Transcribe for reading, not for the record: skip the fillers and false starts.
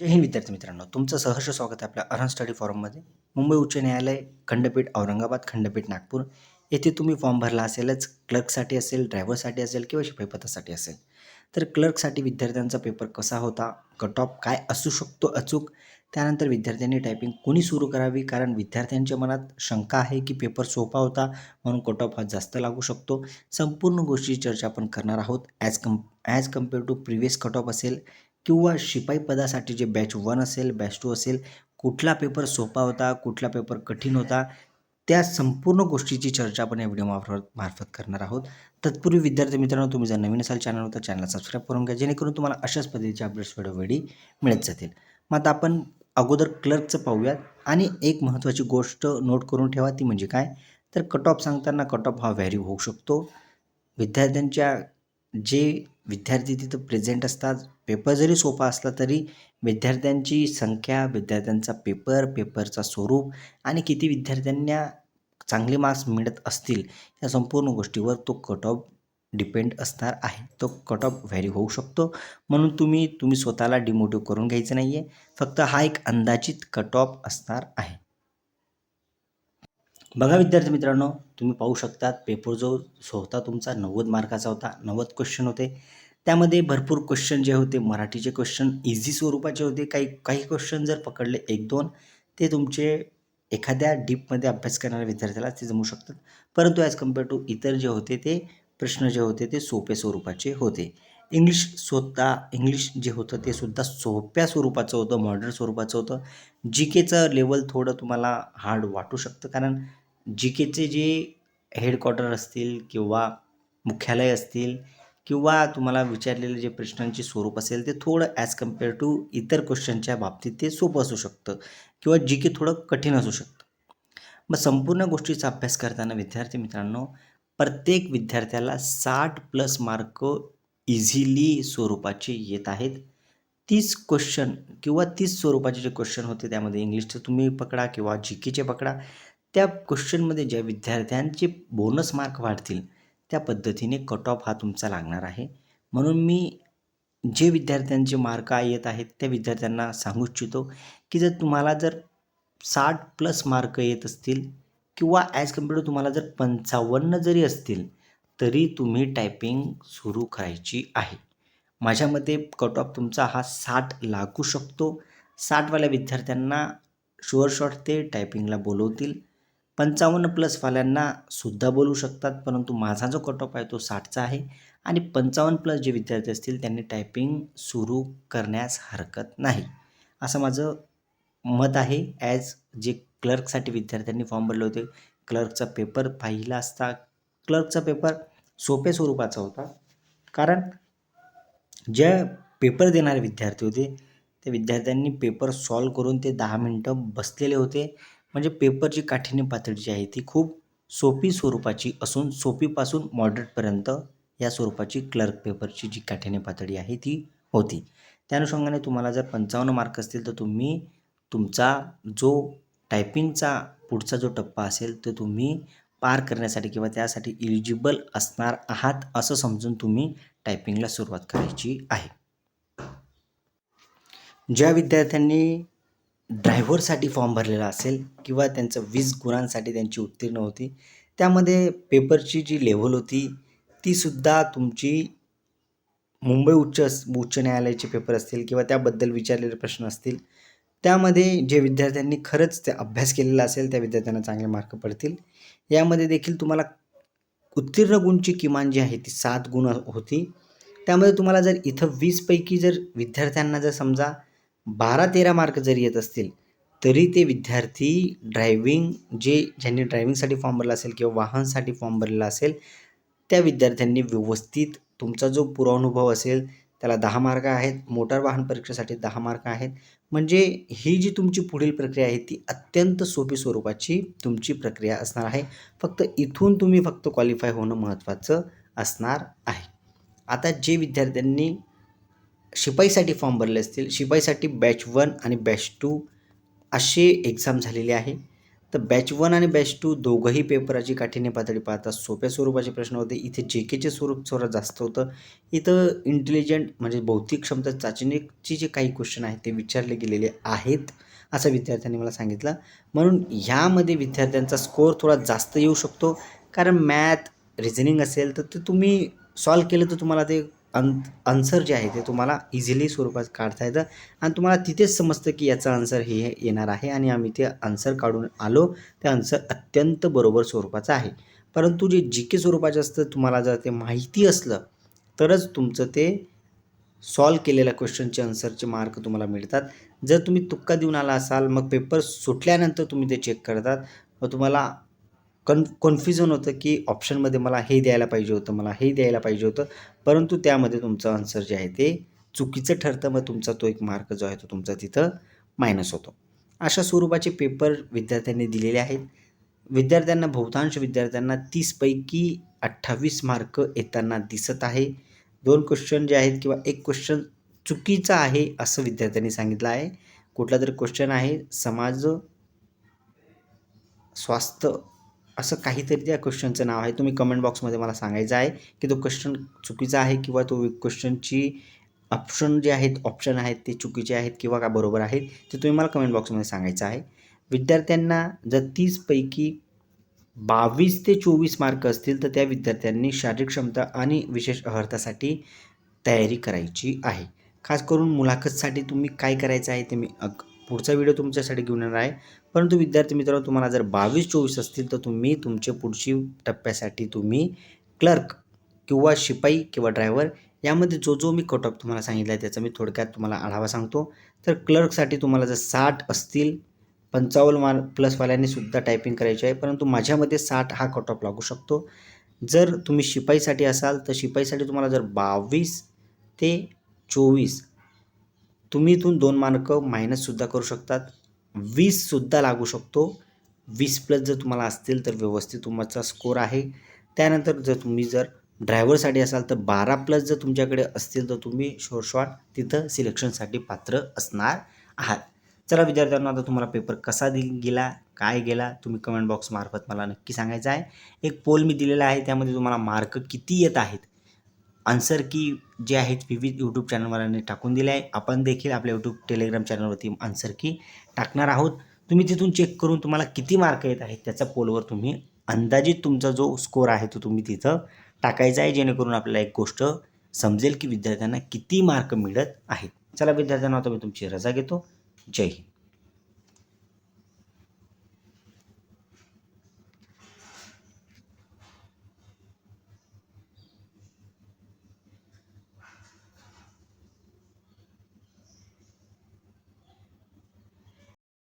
जय हिंद विद्यार्थी मित्रांनो, तुमचं सहर्ष स्वागत आहे आपल्या अरहन स्टडी फॉरममध्ये. मुंबई उच्च न्यायालय, खंडपीठ औरंगाबाद, खंडपीठ नागपूर येथे तुम्ही फॉर्म भरला असेलच. क्लर्कसाठी असेल, ड्रायव्हरसाठी असेल किंवा शिपाई पदासाठी असेल. तर क्लर्कसाठी विद्यार्थ्यांचा पेपर कसा होता, कट ऑफ काय असू शकतो अचूक, त्यानंतर विद्यार्थ्यांनी टायपिंग कोणी सुरू करावी, कारण विद्यार्थ्यांच्या मनात शंका आहे की पेपर सोपा होता म्हणून कट ऑफ हा जास्त लागू शकतो. संपूर्ण गोष्टीची चर्चा आपण करणार आहोत. As compare to previous cut off असेल किंवा शिपाई पदासाठी जे बॅच 1 असेल, बॅच 2 असेल, कुठला पेपर सोपा होता, कुठला पेपर कठीण होता, त्या संपूर्ण गोष्टीची चर्चा आपण या व्हिडिओ मार्फत करणार आहोत. तत्पूर्वी विद्यार्थी मित्रांनो, तुम्ही जर नवीन असाल चॅनलवर तर चॅनलला सबस्क्राईब करून घ्या, जेणेकरून तुम्हाला अशाच पद्धतीचे अपडेट्स वेळोवेळी मिळत जातील. मग आता आपण अगोदर क्लर्कचं पाहूयात आणि एक महत्त्वाची गोष्ट नोट करून ठेवा, ती म्हणजे काय, तर कट ऑफ सांगताना कट ऑफ हा व्हॅरी होऊ शकतो. विद्यार्थ्यांच्या जे विद्यार्थी तिथं प्रेझेंट असतात, पेपर जरी सोपा असला तरी विद्यार्थ्यांची संख्या, विद्यार्थ्यांचा पेपरचा स्वरूप आणि किती विद्यार्थ्यांना चांगले मार्क्स मिळत असतील, या संपूर्ण गोष्टीवर तो कट ऑफ डिपेंड असणार आहे. तो कट ऑफ व्हॅरी होऊ शकतो. म्हणून तुम्ही स्वतःला डिमोटिव्ह करून घ्यायचं नाही आहे. फक्त हा एक अंदाजित कट ऑफ असणार आहे. बघा विद्यार्थी मित्रांनो, तुम्ही पाहू शकतात पेपर जो होता तुमचा 90 मार्काचा होता. 90 क्वेश्चन होते. त्यामध्ये भरपूर क्वेश्चन जे होते मराठीचे क्वेश्चन इझी स्वरूपाचे होते. काही काही क्वेश्चन जर पकडले 1-2 ते तुमचे एखाद्या डीपमध्ये अभ्यास करणाऱ्या विद्यार्थ्याला ते जमू शकतात. परंतु ॲज कम्पेअर टू इतर जे होते ते प्रश्न जे होते ते सोपे स्वरूपाचे होते. इंग्लिश जे होतं ते सुद्धा सोप्या स्वरूपाचं होतं, मॉडर्न स्वरूपाचं होतं. जी.केचं लेवल थोडं तुम्हाला हार्ड वाटू शकतं, कारण जी.केचे जे हेडक्वार्टर असतील किंवा मुख्यालय असतील किंवा तुम्हाला विचारलेले जे प्रश्नांचे स्वरूप असेल ते थोडं ॲज कम्पेअर टू इतर क्वेश्चनच्या बाबतीत ते सोपं असू शकतं किंवा जी.के थोडं कठीण असू शकतं. मग संपूर्ण गोष्टीचा अभ्यास करताना विद्यार्थी मित्रांनो, प्रत्येक विद्यार्थ्याला 60+ मार्क इझिली स्वरूपाचे येत आहेत. 30 क्वेश्चन किंवा 30 स्वरूपाचे जे क्वेश्चन होते त्यामध्ये इंग्लिशचं तुम्ही पकडा किंवा जी.केचे पकडा, त्या क्वेश्चनमध्ये ज्या विद्यार्थ्यांचे बोनस मार्क वाढतील त्या पद्धतीने कट ऑफ हा तुमचा लागणार आहे. म्हणून मी जे विद्यार्थ्यांचे मार्क येत आहेत त्या विद्यार्थ्यांना सांगू इच्छितो की जर तुम्हाला 60+ मार्क येत असतील किंवा ॲज कम्पेअर टू तुम्हाला जर 55 जरी असतील तरी तुम्ही टायपिंग सुरू करायची आहे. माझ्या मते कट ऑफ तुमचा हा 60 लागू शकतो. 60वाल्या विद्यार्थ्यांना शुअर शॉट ते टायपिंगला बोलवतील. 55+ वाल्यांना सुद्धा बोलू शकतात, परंतु माझा जो कट ऑफ आहे तो 60चा आहे आणि 55+ जे विद्यार्थी असतील त्यांनी टायपिंग सुरू करण्यास हरकत नाही, असं माझं मत आहे. जे क्लर्कसाठी विद्यार्थ्यांनी फॉर्म भरले होते, क्लर्कचा पेपर पाहिला असता क्लर्कचा पेपर सोप्या स्वरूपाचा होता, कारण ज्या पेपर देणारे विद्यार्थी होते त्या विद्यार्थ्यांनी पेपर सॉल्व करून ते 10 मिनटं बसलेले होते. म्हणजे पेपरची काठिण्य पातळी जी आहे ती खूप सोपी स्वरूपाची असून सोपीपासून मॉडरेटपर्यंत या स्वरूपाची क्लर्क पेपरची जी काठिण्य पातळी आहे ती होती. त्या अनुषंगाने तुम्हाला जर 55 मार्क असतील तर तुम्ही तुमचा जो टायपिंगचा पुढचा जो टप्पा असेल तो तुम्ही पार करण्यासाठी किंवा त्यासाठी एलिजिबल असणार आहात असं समजून तुम्ही टायपिंगला सुरुवात करायची आहे. ज्या विद्यार्थ्यांनी ड्रायव्हरसाठी फॉर्म भरलेला असेल किंवा त्यांचं 20 गुणांसाठी त्यांची उत्तीर्ण होती, त्यामध्ये पेपरची जी लेव्हल होती तीसुद्धा तुमची मुंबई उच्च न्यायालयाचे पेपर असतील किंवा त्याबद्दल विचारलेले प्रश्न असतील, त्यामध्ये जे विद्यार्थ्यांनी खरंच ते अभ्यास केलेला असेल त्या विद्यार्थ्यांना चांगले मार्क पडतील. यामध्ये देखील तुम्हाला उत्तीर्ण गुणची किमान जी आहे ती 7 गुण होती. त्यामध्ये तुम्हाला जर इथं 20 पैकी जर विद्यार्थ्यांना जर समजा 12-13 मार्क जरी येत असतील तरी ते विद्यार्थी ज्यांनी ड्रायव्हिंगसाठी फॉर्म भरला असेल किंवा वाहनसाठी फॉर्म भरलेला असेल त्या विद्यार्थ्यांनी व्यवस्थित तुमचा जो पूर्वानुभव असेल त्याला 10 मार्क आहेत, मोटार वाहन परीक्षेसाठी 10 मार्क आहेत. म्हणजे ही जी तुमची पुढील प्रक्रिया आहे ती अत्यंत सोपी स्वरूपाची तुमची प्रक्रिया असणार आहे. फक्त इथून तुम्ही क्वालिफाय होणं महत्त्वाचं असणार आहे. आता जे विद्यार्थ्यांनी शिपाईसाठी फॉर्म भरले असतील, शिपाईसाठी बॅच 1 आणि बॅच 2 असे एक्झाम झालेले आहे. तर बॅच 1 आणि बॅच 2 दोघंही पेपराची काठिण्य पातळी पाहता सोप्या स्वरूपाचे प्रश्न होते. इथे JKचे स्वरूप थोडं जास्त होतं. इथं इंटेलिजंट म्हणजे बौद्धिक क्षमता चाचणीची जे काही क्वेश्चन आहेत ते विचारले गेलेले आहेत, असं विद्यार्थ्यांनी मला सांगितलं. म्हणून ह्यामध्ये विद्यार्थ्यांचा स्कोअर थोडा जास्त येऊ शकतो. कारण मॅथ, रिझनिंग असेल तर ते तुम्ही सॉल्व केलं तर तुम्हाला ते आन्सर जे आहे ते तुम्हाला इझिली स्वरूपात काढता येतं आणि तुम्हाला तिथेच समजतं की याचा आन्सर हे येणार आहे आणि आम्ही ते आन्सर काढून आलो. ते आन्सर अत्यंत बरोबर स्वरूपाचं आहे. परंतु जे JK स्वरूपाचं असतं तुम्हाला जर ते माहिती असलं तरच तुमचं ते सॉल्व केलेल्या क्वेश्चनचे आन्सरचे मार्क तुम्हाला मिळतात. जर तुम्ही तुक्का देऊन आला असाल मग पेपर सुटल्यानंतर तुम्ही ते चेक करतात, मग तुम्हाला कन्फ्युजन होतं की ऑप्शनमध्ये मला हे द्यायला पाहिजे होतं, मला हे द्यायला पाहिजे होतं, परंतु त्यामध्ये तुमचं आन्सर जे आहे ते चुकीचं ठरतं. मग तुमचा तो एक मार्क जो आहे तो तुमचा तिथं मायनस होतो. अशा स्वरूपाचे पेपर विद्यार्थ्यांनी दिलेले आहेत. विद्यार्थ्यांना बहुतांश विद्यार्थ्यांना 30 पैकी 28 मार्क येताना दिसत आहे. 2 क्वेश्चन जे आहेत किंवा एक क्वेश्चन चुकीचा आहे असं विद्यार्थ्यांनी सांगितलं आहे. कुठला तरी क्वेश्चन आहे समाज स्वास्थ्य असं काहीतरी त्या क्वेश्चनचं नाव आहे. तुम्ही कमेंट बॉक्समध्ये मला सांगायचं आहे की तो क्वेश्चन चुकीचा आहे किंवा तो क्वेश्चनची ऑप्शन आहेत ते चुकीचे आहेत किंवा का बरोबर आहेत ते तुम्ही मला कमेंट बॉक्समध्ये सांगायचं आहे. विद्यार्थ्यांना जर 30 पैकी 22 ते 24 मार्क असतील तर त्या विद्यार्थ्यांनी शारीरिक क्षमता आणि विशेष अर्हतासाठी तयारी करायची आहे. खास करून मुलाखतसाठी तुम्ही काय करायचं आहे ते मी पुढचा व्हिडिओ तुमच्यासाठी घेऊन येणार आहे. परंतु विद्यार्थी मित्रांनो तुम्हाला जर 22-24 असतील तर तुम्ही तुमच्या पुढची टप्प्यासाठी तुम्ही क्लर्क किंवा शिपाई किंवा ड्रायव्हर यामध्ये जो मी कट ऑफ तुम्हाला सांगितला आहे त्याचा मी थोडक्यात तुम्हाला आढावा सांगतो. तर क्लर्कसाठी तुम्हाला जर 60 असतील 55 मार्क प्लसवाल्यांनी सुद्धा टायपिंग करायची आहे, परंतु माझ्यामध्ये 60 हा कट ऑफ लागू शकतो. जर तुम्ही शिपाईसाठी असाल तर शिपाईसाठी तुम्हाला जर 22 ते 24 तुम्ही इथून 2 मार्क मायनससुद्धा करू शकतात. 20सुद्धा लागू शकतो. 20 प्लस जर तुम्हाला असतील तर व्यवस्थित तुमचा स्कोर आहे. त्यानंतर जर ड्रायव्हरसाठी असाल तर 12 प्लस जर तुमच्याकडे असतील तर तुम्ही शॉर्ट तिथं सिलेक्शनसाठी पात्र असणार आहात. चला विद्यार्थ्यांनो, आता तुम्हाला पेपर कसा गेला, काय गेला तुम्ही कमेंट बॉक्समार्फत मला नक्की सांगायचं आहे. एक पोल मी दिलेला आहे त्यामध्ये तुम्हाला मार्क किती येत आहेत आन्सर की जे आहेत विविध यूट्यूब चॅनलवाल्यांनी टाकून दिले आहे. आपण देखील आपल्या यूट्यूब टेलिग्राम चॅनलवरती आन्सर की टाकणार आहोत. तुम्ही तिथून चेक करून तुम्हाला किती मार्क येत आहेत त्याच्या पोलवर तुम्ही अंदाजित तुमचा जो स्कोर आहे तो तुम्ही तिथं टाकायचा आहे, जेणेकरून आपल्याला एक गोष्ट समजेल की विद्यार्थ्यांना किती मार्क मिळत आहेत. चला विद्यार्थ्यांना आता मी तुमची रजा घेतो. जय हिंद.